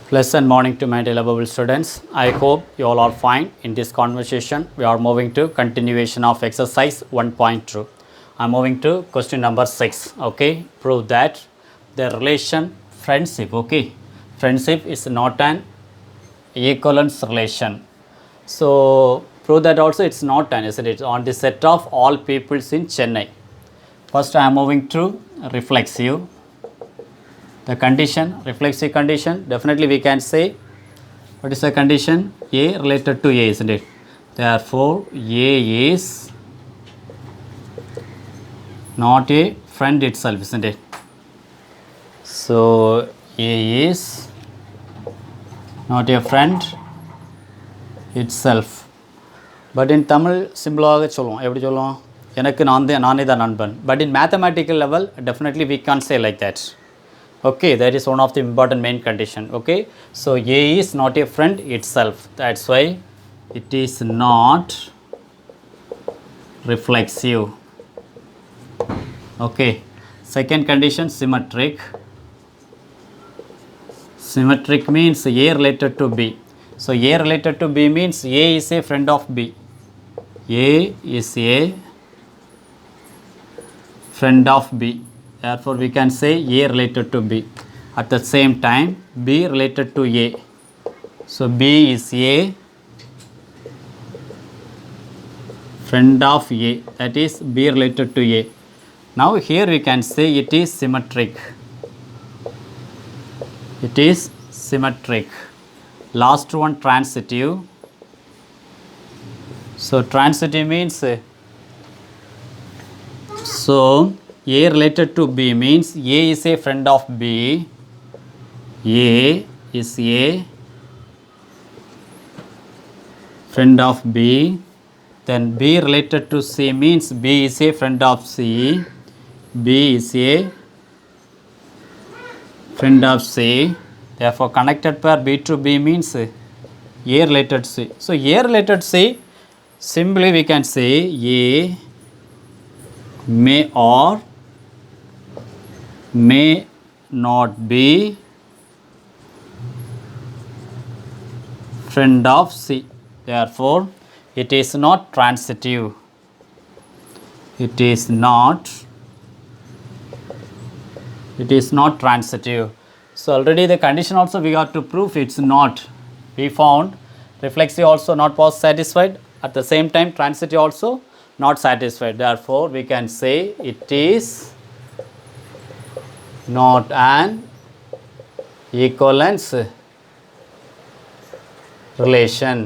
Pleasant morning to my lovable students. I hope you all are fine. In this conversation, we are moving to continuation of exercise 1.2. I'm moving to question number 6. Okay, prove that the relation friendship. Okay, friendship is not an equivalence relation. So prove that also it's not an, isn't it? On the set of all peoples in Chennai. First, I am moving to reflexive. The condition, reflexive condition, definitely we can say, what is the condition? A related to A, isn't it? Therefore, A is not a friend itself, isn't it? So, A is not a friend itself. But in Tamil, சிம்பிளாக சொல்லுவோம் எப்படி சொல்லுவோம் எனக்கு நானே தான் நண்பன். But in mathematical level, definitely we can't say like that. Okay, that is one of the important main condition. Okay, so A is not a friend itself. That's why it is not reflexive. Okay, second condition, symmetric. Symmetric means A related to B. So A related to B means A is a friend of B. A is a friend of B. Therefore, we can say A related to B. At the same time, B related to A. So, B is a friend of A. That is B related to A. Now, here we can say it is symmetric. It is symmetric. Last one, transitive. So, transitive means A related to B means A is a friend of B. A is a friend of B. Then B related to C means B is a friend of C. B is a friend of C. Therefore, connected pair B to B means A related C. So, A related C, simply we can say A may or may not be friend of C. Therefore, it is not transitive. It is not transitive. So, already the condition also we got to prove it's not. We found reflexive also not was satisfied. At the same time, transitive also not satisfied. Therefore, we can say it is not an equivalence relation.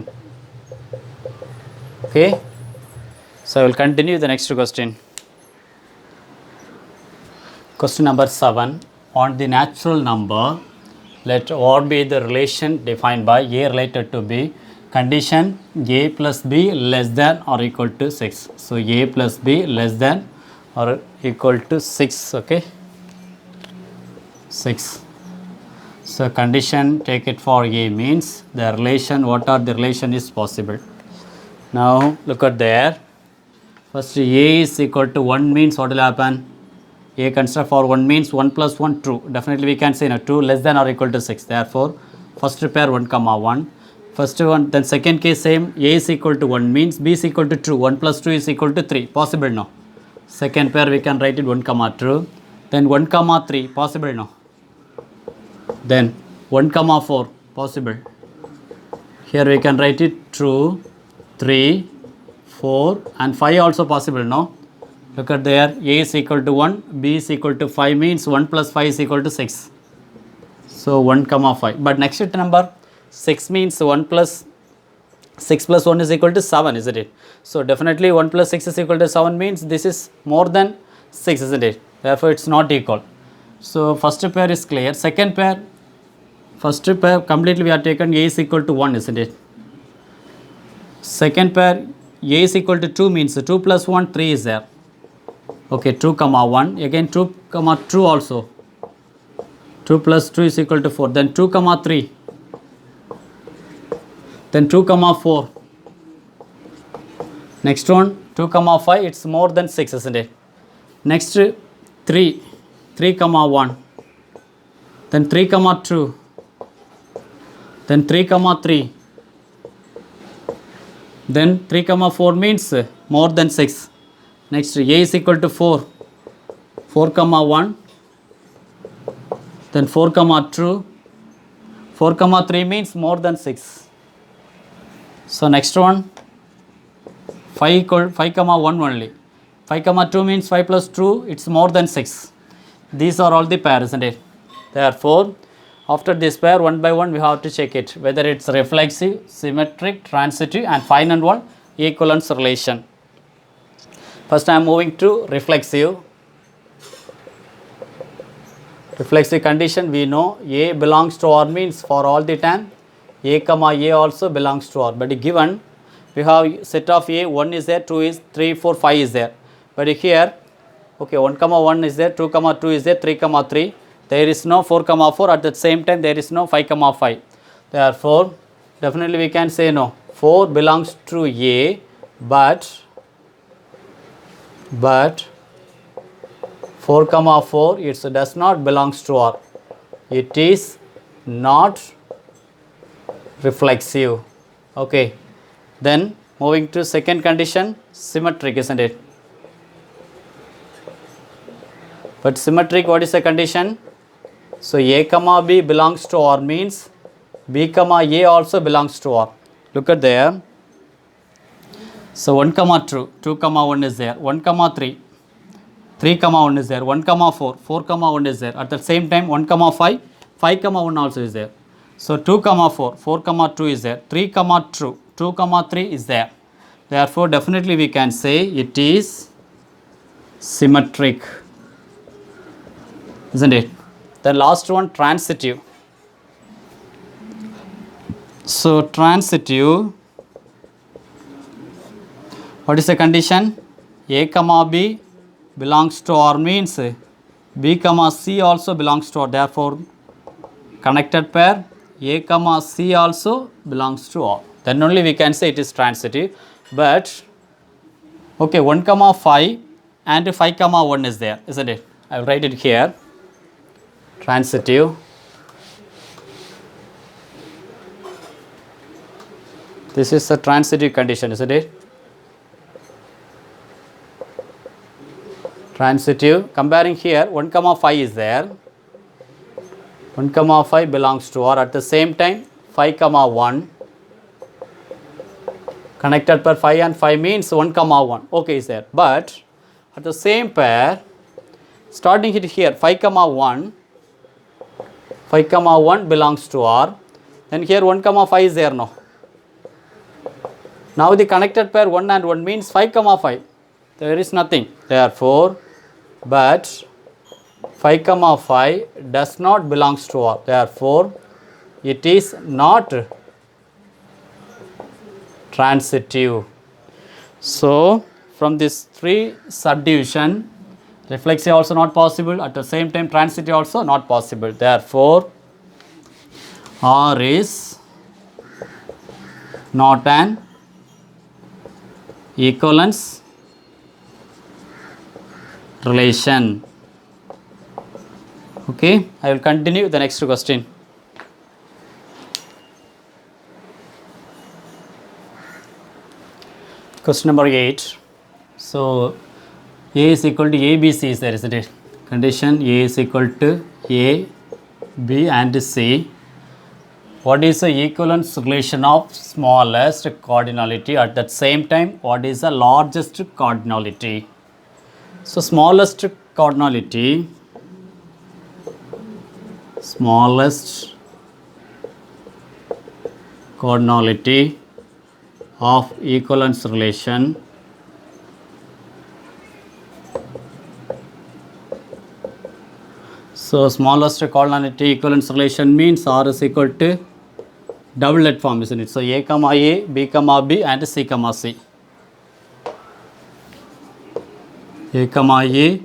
Okay. So, I will continue the next question. Question number 7. On the natural number, let R be the relation defined by A related to B. Condition A plus B less than or equal to 6. So, A plus B less than or equal to 6. Okay. 6. So, condition take it for A means the relation, what are the relation is possible. Now, look at there. First, A is equal to 1 means what will happen? A consider for 1 means 1 plus 1 true. Definitely we can say 2 less than or equal to 6. Therefore, first pair 1 comma 1. First one, then second case same, A is equal to 1 means B is equal to true. 1 plus 2 is equal to 3. Possible no? Second pair we can write it 1 comma true. Then 1 comma 3. Possible no? Then 1 comma 4. Possible. Here we can write it true, 3, 4 and 5 also possible no? Look at there, A is equal to 1, B is equal to 5 means 1 plus 5 is equal to 6. So 1 comma 5. But next number 6 means 1 plus 6 plus 1 is equal to 7, isn't it? So definitely 1 plus 6 is equal to 7 means this is more than 6, isn't it? Therefore it's not equal. So first pair is clear. Second pair, first pair completely we are taken A is equal to 1, isn't it? Second pair A is equal to 2 means 2 plus 1, 3 is there. Okay, 2 comma 1, again 2 comma 2 also. 2 plus 2 is equal to 4. Then 2 comma 3. Then 2 comma 4. Next one 2 comma 5, it's more than 6, isn't it? Next 3, 3 comma 1, then 3 comma 2, then 3 comma 3, then 3 comma 4 means more than 6. Next a is equal to 4, 4 comma 1, then 4 comma 2, 4 comma 3 means more than 6. So next one 5 comma 1 only. 5 comma 2 means 5 plus 2, it's more than 6. These are all the pairs, isn't it? Therefore, after this pair, one by one we have to check it, whether it's reflexive, symmetric, transitive, and final one, equivalence relation. First I am moving to reflexive. Reflexive condition, we know A belongs to R means for all the time, A comma A also belongs to R. But given we have set of A, 1 is there, 2 is 3, 4, 5 is there. But here, okay, 1 comma 1 is there, 2 comma 2 is there, 3 comma 3. There is no 4 comma 4. At the same time, there is no 5 comma 5. Therefore, definitely we can say no. 4 belongs to A, but 4 comma 4 it does not belongs to R. It is not reflexive. Okay. Then moving to second condition, symmetric, isn't it? But symmetric, what is the condition? So A comma B belongs to R means B comma A also belongs to R. Look at there. So 1 comma 2, 2 comma 1 is there, 1 comma 3, 3 comma 1 is there, 1 comma 4, 4 comma 1 is there. At the same time 1 comma 5, 5 comma 1 also is there. So 2 comma 4, 4 comma 2 is there, 3 comma 2, 2 comma 3 is there. Therefore, definitely we can say it is symmetric, isn't it? The last one, transitive. So transitive, what is the condition? A comma B belongs to R means B comma C also belongs to R. Therefore, connected pair A comma C also belongs to R. Then only we can say it is transitive. But okay, 1 comma 5 and 5 comma 1 is there, isn't it? I will write it here. Transitive. This is a transitive condition, isn't it? Transitive. Comparing here, 1 comma 5 is there. 1 comma 5 belongs to R. At the same time, 5 comma 1. Connected pair 5 and 5 means 1 comma 1. Okay, is there. But at the same pair, starting it here, 5 comma 1. 5 comma 1 belongs to R. Then here 1 comma 5 is there, no. Now the connected pair 1 and 1 means 5 comma 5. There is nothing. Therefore, but 5 comma 5 does not belongs to R. Therefore, it is not transitive. So, from this 3 subdivision, reflexive also not possible. At the same time, transitive also not possible. Therefore, R is not an equivalence relation. Okay, I will continue the next question. Question number 8. So, A is equal to A, B, C is there, isn't it? Condition A is equal to A, B and C. What is the equivalence relation of smallest cardinality? At that same time, what is the largest cardinality? So, smallest cardinality of equivalence relation So, smallest cardinality equivalence relation means R is equal to doublet form, isn't it? So, A comma A, B comma B and C comma C. A comma A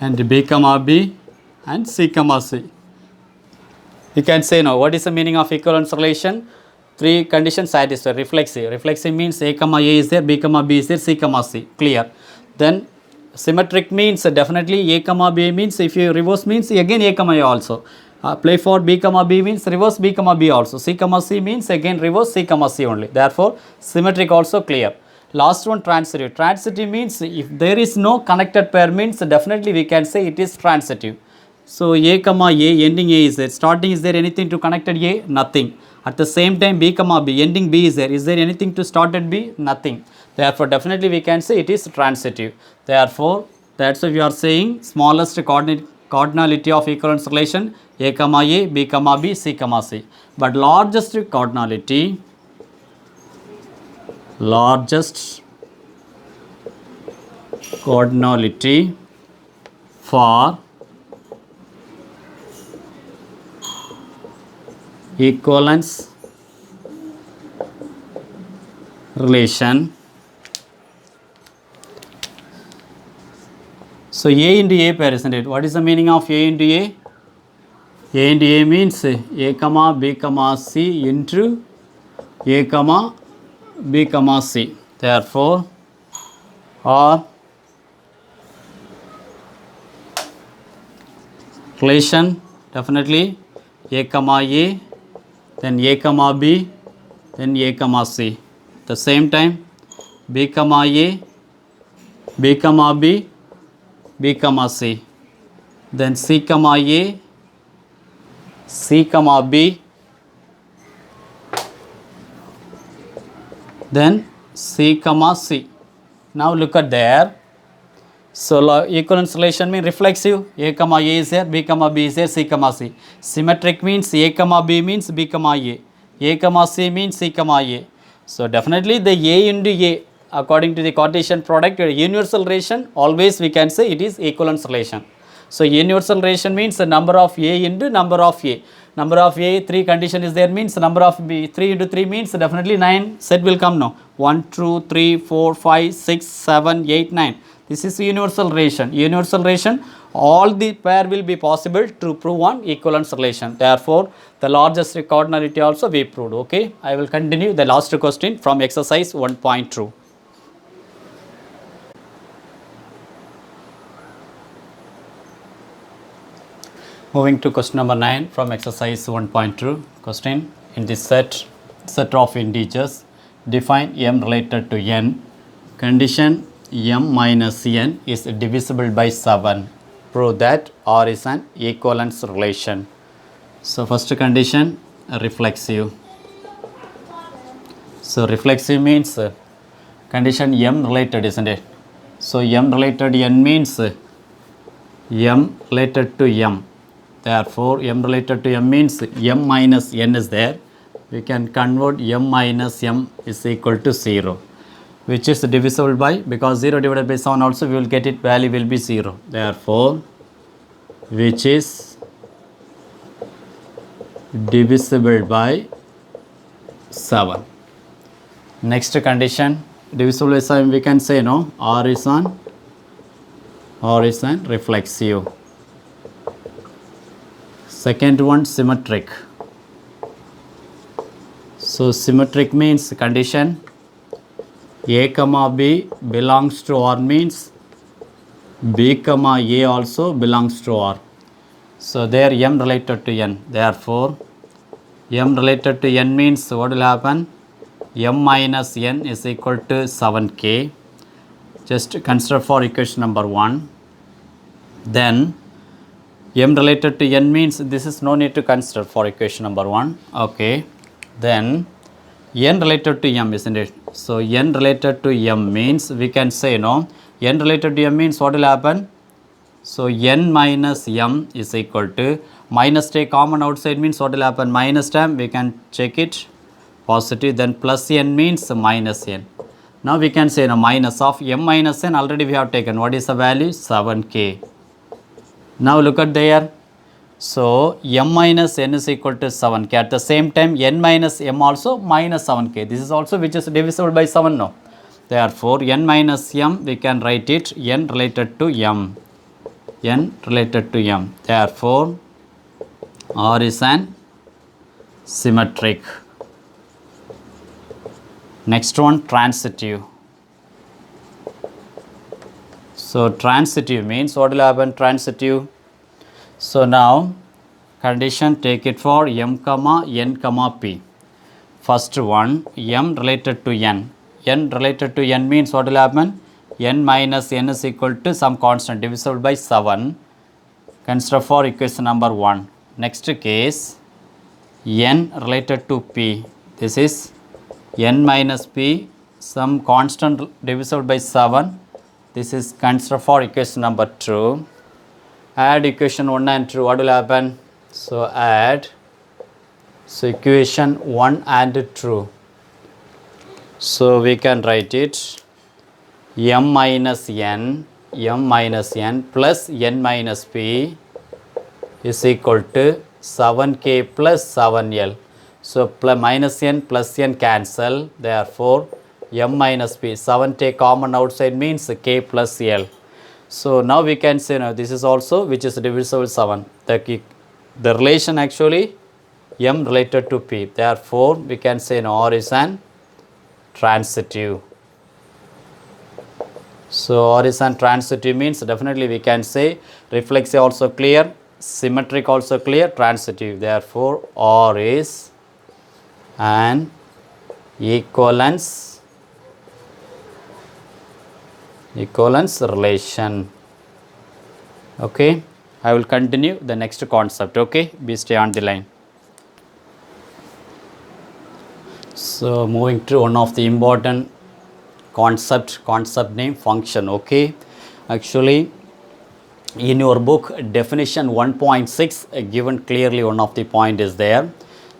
and B comma B and C comma C. You can say now, what is the meaning of equivalence relation? 3 conditions satisfied. Reflexive. Reflexive means A comma A is there, B comma B is there, C comma C. Clear. Then Symmetric means definitely A comma B means if you reverse means again A comma A also. Apply for B comma B means reverse B comma B also. C comma C means again reverse C comma C only. Therefore, symmetric also clear. Last one, transitive. Transitive means if there is no connected pair means definitely we can say it is transitive. So A comma A, ending A is there. Starting, is there anything to connected A? Nothing. At the same time B comma B, ending B is there. Is there anything to started B? Nothing. Therefore, definitely we can say it is transitive. Therefore, that's why we are saying smallest cardinality of equivalence relation A comma A, B comma B, C comma C. But largest cardinality for equivalence relation. So A into A pair, isn't it? What is the meaning of A into A? A into A means A comma B comma C into A comma B comma C. Therefore, or relation definitely A comma A, then A comma B, then A comma C. At the same time B comma A, B comma B, B comma C, then C comma A, C comma B, then C comma C. Now look at there. So equivalence relation means reflexive. A comma A is there, B comma B is there, C comma C. Symmetric means A comma B means B comma A. A comma C means C comma A. So definitely the A into A according to the Cartesian product universal relation, always we can say it is equivalence relation. So universal relation means the number of A into number of A. Number of A, 3 condition is there means number of B, 3 into 3 means definitely 9 set will come now. 1, 2, 3, 4, 5, 6, 7, 8, 9. This is universal relation. Universal relation, all the pair will be possible to prove one equivalence relation. Therefore, the largest cardinality also we proved. Okay, I will continue the last question from exercise 1.2. Moving to question number 9 from exercise 1.2. Question: in this set of integers, define m related to n. Condition: m minus n is divisible by 7. Prove that R is an equivalence relation. So first condition, reflexive. So reflexive means condition m related, isn't it? So m related n means m related to m. Therefore, m related to m means m minus n is there. We can convert m minus m is equal to 0, which is divisible by, because 0 divided by 7 also we will get it, value will be 0. Therefore, which is divisible by 7. Next condition, divisible by 7, we can say no, R is an reflexive. Second one, symmetric. So symmetric means condition A comma B belongs to R means B comma A also belongs to R. So there m related to n. Therefore, m related to n means what will happen? M minus n is equal to 7k. Just consider for equation number 1. Then m related to n means this is no need to consider for equation number 1. Okay. Then n related to m, isn't it? So n related to m means we can say no, n related to m means what will happen? So n minus m is equal to, minus take common outside means what will happen? Minus term, we can check it positive, then plus n means minus n. Now we can say no, minus of m minus n already we have taken. What is the value? 7k. Now look at there. So m minus n is equal to 7k. At the same time n minus m also minus 7k. This is also which is divisible by 7 now. Therefore n minus m we can write it n related to m. N related to m. Therefore R is an symmetric. Next one, transitive. So transitive means what will happen? Transitive. So now condition, take it for m comma n comma p. First one, m related to n. N related to n means what will happen? N minus n is equal to some constant divisible by 7. Consider for equation number 1. Next case, n related to p. This is n minus p, some constant divisible by 7. This is consider for equation number 2. Add equation 1 and 2. What will happen? So add. So equation 1 and 2. So we can write it m minus n plus n minus p is equal to 7k plus 7l. So minus n plus n cancel. Therefore m minus p, 7 take common outside means k plus l. So now we can say now this is also which is divisible 7. The relation actually m related to p. Therefore we can say now R is an transitive. So R is an transitive means definitely we can say reflexive also clear, symmetric also clear, transitive. Therefore R is an equivalence relation. Okay, I will continue the next concept. Okay, be stay on the line. So moving to one of the important concept name function. Okay, actually in your book definition 1.6 given clearly one of the point is there.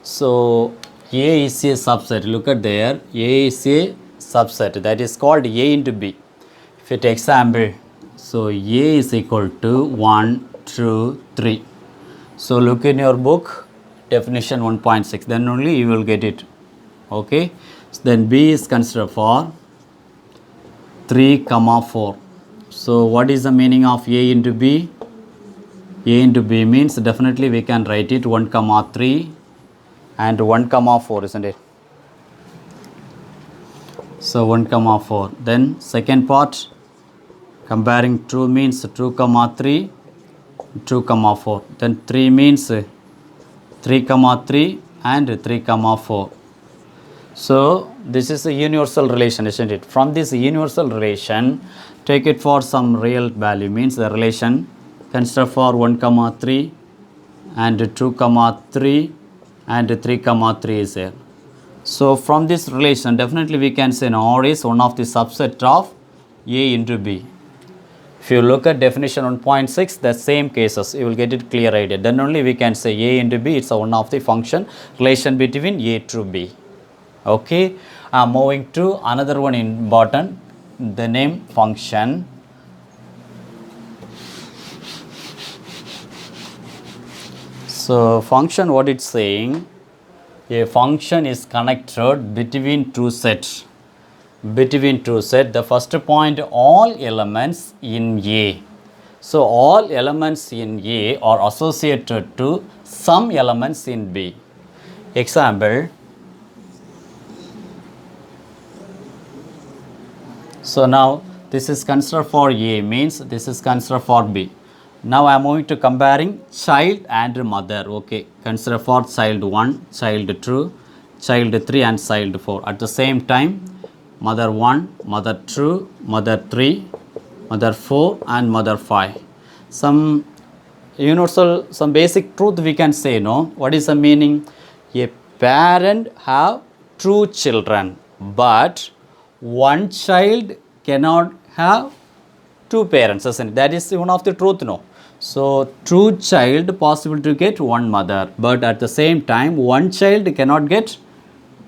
So A is a subset. Look at there, A is a subset, that is called A into B. If you take example, so A is equal to 1, 2, 3. So look in your book definition 1.6, then only you will get it. Okay, so then B is considered for 3, 4. So what is the meaning of A into B? A into B means definitely we can write it 1, 3 and 1, 4, isn't it? So 1, 4. Then second part, comparing 2 means 2, 3, 2, 4. Then 3 means 3, 3 and 3, 4. So this is a universal relation, isn't it? From this universal relation, take it for some real value, means the relation consider for 1, 3 and 2, 3 and 3, 3 is there. So from this relation definitely we can say now R is one of the subset of A into B. If you look at definition 1.6, the same cases, you will get it clear idea. Then only we can say A into B, it's one of the function relation between A to B. Okay, moving to another one important, the name function. So function, what it's saying, a function is connected between two sets. The first point, all elements in A. So all elements in A are associated to some elements in B. Example, so now this is considered for A, means this is considered for B. Now I am moving to comparing child and mother. Okay, consider for child 1, child 2, child 3 and child 4. At the same time, mother 1, mother 2, mother 3, mother 4 and mother 5. Some universal, some basic truth we can say, no? What is the meaning? A parent have 2 children, but one child cannot have 2 parents, isn't it? That is one of the truth, no? So 2 child possible to get 1 mother, but at the same time 1 child cannot get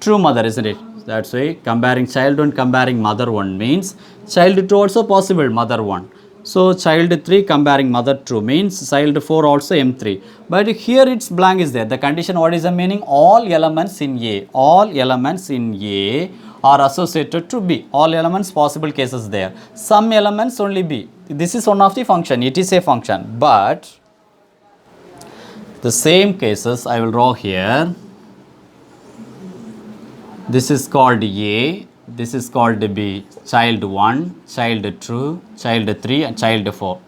2 mother, isn't it? That's why comparing child 1, comparing mother 1 means child 2 also possible mother 1. So child 3 comparing mother 2 means child 4 also M3. But here it's blank is there. The condition, what is the meaning? All elements in A. All elements in A are associated to B. All elements possible cases there. Some elements only B. This is one of the function. It is a function. But the same cases I will draw here. This is called A. this is called B. Child 1, child 2, child 3 and child 4.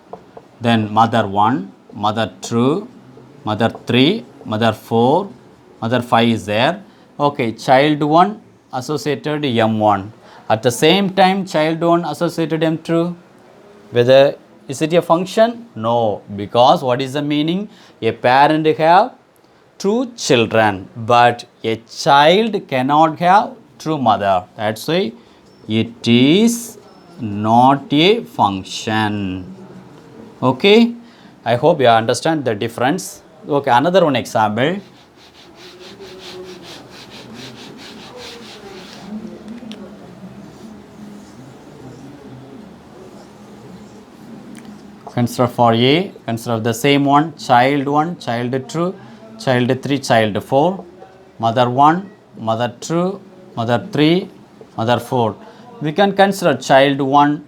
Then mother 1, mother 2, mother 3, mother 4, mother 5 is there. Okay, child 1 associated M1. At the same time, child 1 associated M2. Whether is it a function? No, because what is the meaning? A parent have two children, but a child cannot have two mother. That's why it is not a function. Okay, I hope you understand the difference. Okay, another one example. Consider for A, consider the same one, child 1, child 2, child 3, child 4, mother 1, mother 2, mother 3, mother 4. We can consider child 1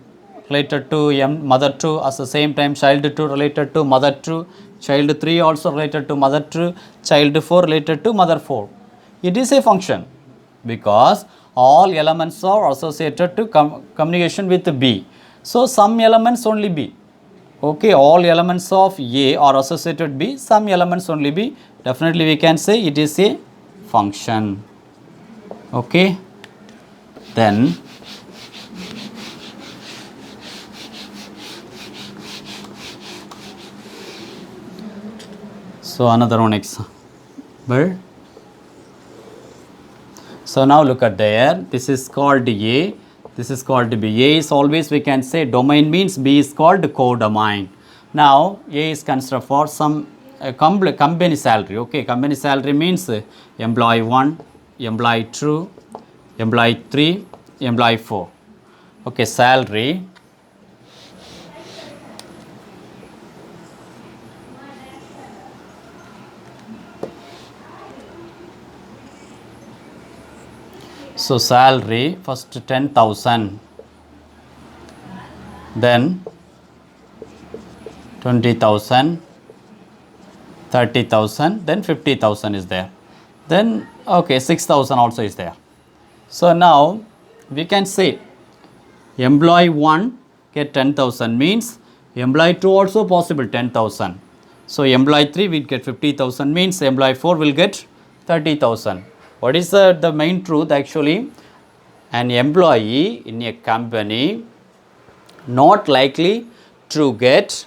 related to mother 2 at the same time child 2 related to mother 2, child 3 also related to mother 2, child 4 related to mother 4. It is a function because all elements are associated to communication with B. So, some elements only B. Okay, all elements of A are associated B, some elements only B. Definitely we can say it is a function. Okay, then so another one example. So now look at there, this is called A, this is called B. A is always we can say domain means B is called codomain. Now A is considered for some company salary. Okay, company salary means employee 1, employee 2, employee 3, employee 4. Okay, salary. So salary first 10,000, then 20,000, 30,000, then 50,000 is there. Then okay, 6,000 also is there. So now we can say employee 1 get 10,000 means employee 2 also possible 10,000. So employee 3 will get 50,000 means employee 4 will get 30,000. What is the main truth actually? An employee in a company not likely to get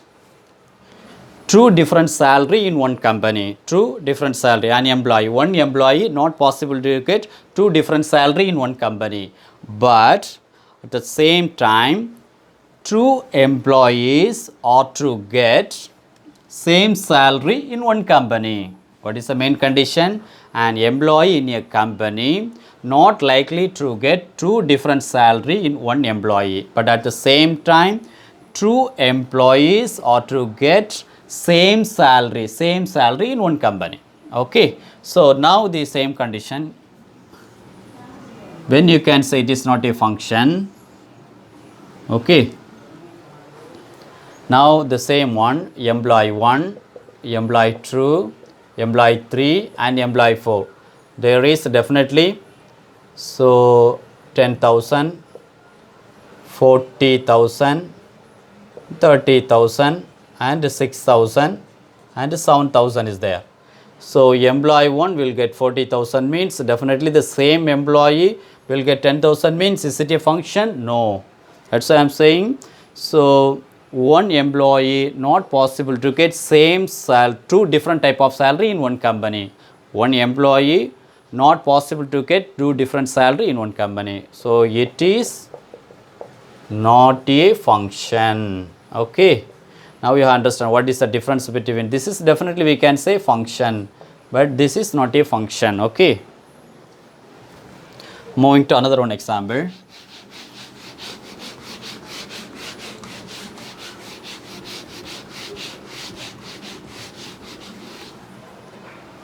two different salary in one company. Two different salary. An employee, one employee not possible to get two different salary in one company. But at the same time, two employees are to get same salary in one company. What is the main condition? An employee in a company not likely to get two different salary in one employee, but at the same time two employees are to get same salary in one company. Okay, so now the same condition, when you can say it is not a function. Okay, now the same one, employee 1, employee 2, employee 3 and employee 4. There is definitely so 10,000, 40,000, 30,000 and 6,000 and 7,000 is there. So employee 1 will get 40,000 means definitely the same employee will get 10,000 means is it a function? No. That's why I am saying so one employee not possible to get same two different type of salary in one company. One employee not possible to get two different salary in one company. So it is not a function. Okay, now you understand what is the difference between this is definitely we can say function, but this is not a function. Okay, moving to another one example.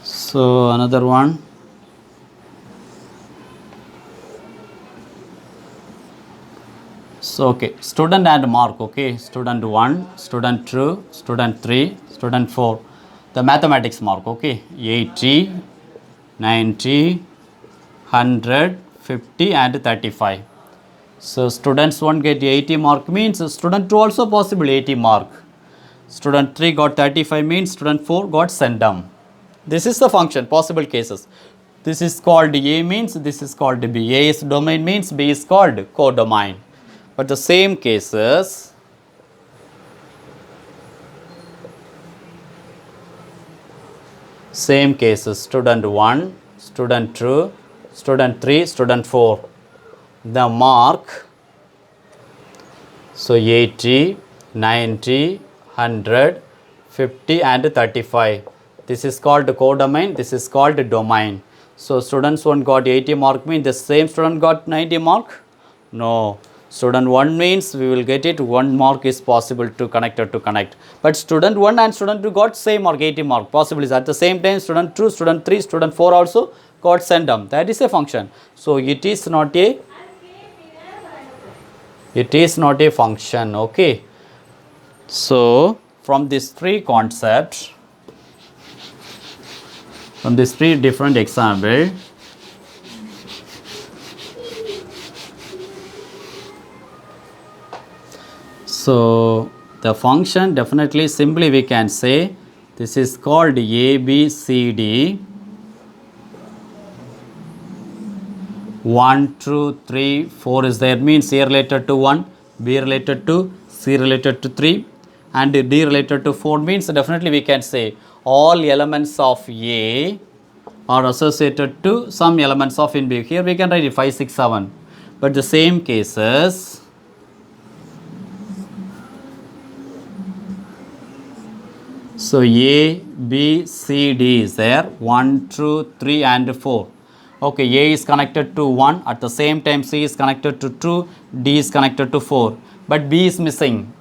So another one. So okay, student and mark. Okay, student 1, student 2, student 3, student 4. The mathematics mark. Okay, 80, 90, 100, 50 and 35. So students 1 get 80 mark means student 2 also possible 80 mark. Student 3 got 35 means student 4 got centum. This is the function, possible cases. This is called A means this is called B. A is domain means B is called codomain. But the same cases, student 1, student 2, student 3, student 4. The mark, so 80, 90, 100, 50 and 35. This is called codomain, this is called domain. So students 1 got 80 mark means the same student got 90 mark? No. Student 1 means we will get it 1 mark is possible to connect. But student 1 and student 2 got same mark 80 mark. Possible is at the same time student 2, student 3, student 4 also got centum. That is a function. So it is not a function. Okay. So from these three concepts, from these three different examples, so the function definitely simply we can say this is called ABCD 1, 2, 3, 4 is there means A related to 1, B related to, C related to 3 and D related to 4 means definitely we can say all elements of A are associated to some elements of in B. Here we can write it 5, 6, 7. But the same cases, so A, B, C, D is there 1, 2, 3 and 4. Okay, A is connected to 1, at the same time C is connected to 2, D is connected to 4, but B is missing.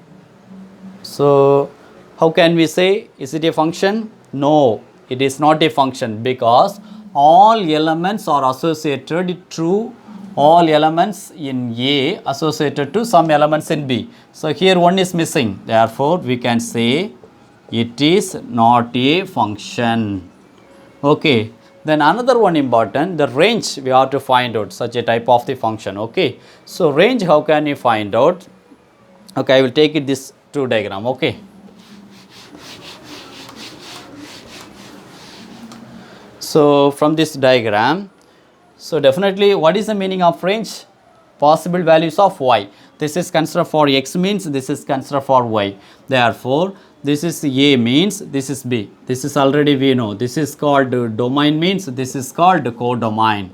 So how can we say, is it a function? No, it is not a function because all elements are associated to all elements in A associated to some elements in B. So here one is missing, therefore we can say it is not a function. Okay. Then another one important, the range we have to find out such a type of the function. Okay. So range, how can you find out? Okay, I will take it this two diagram. Okay. So from this diagram, so definitely what is the meaning of range? Possible values of y. This is considered for x means this is considered for y. Therefore, this is A means this is B. This is already we know. This is called domain means this is called codomain.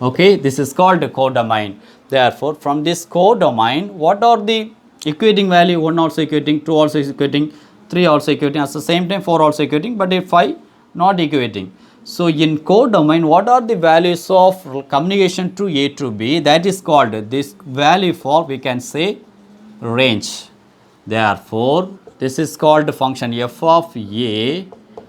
Okay, this is called codomain. Therefore, from this codomain, what are the equating value? 1 also equating, 2 also equating, 3 also equating, at the same time 4 also equating, but if 5 not equating. So in codomain, what are the values of communication to A to B? That is called this value for we can say range. Therefore, this is called function f of A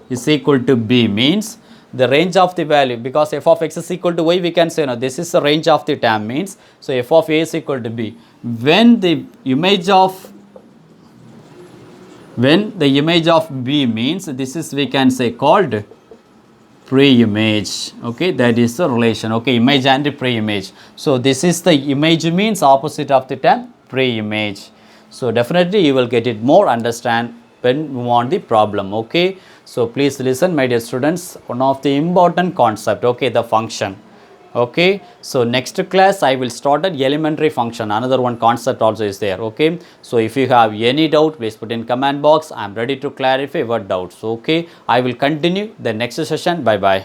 is equal to B means the range of the value, because f of x is equal to y, we can say no, this is the range of the term means, so f of A is equal to B. When the image of B means this is we can say called pre-image. Okay, that is the relation. Okay, image and pre-image. So this is the image means opposite of the term pre-image. So definitely you will get it more understand when you want the problem. Okay, so please listen my dear students, one of the important concept, okay, the function. Okay, so next class I will start an elementary function, another one concept also is there. Okay, so if you have any doubt, please put in comment box. I am ready to clarify your doubts. Okay, I will continue the next session. Bye bye.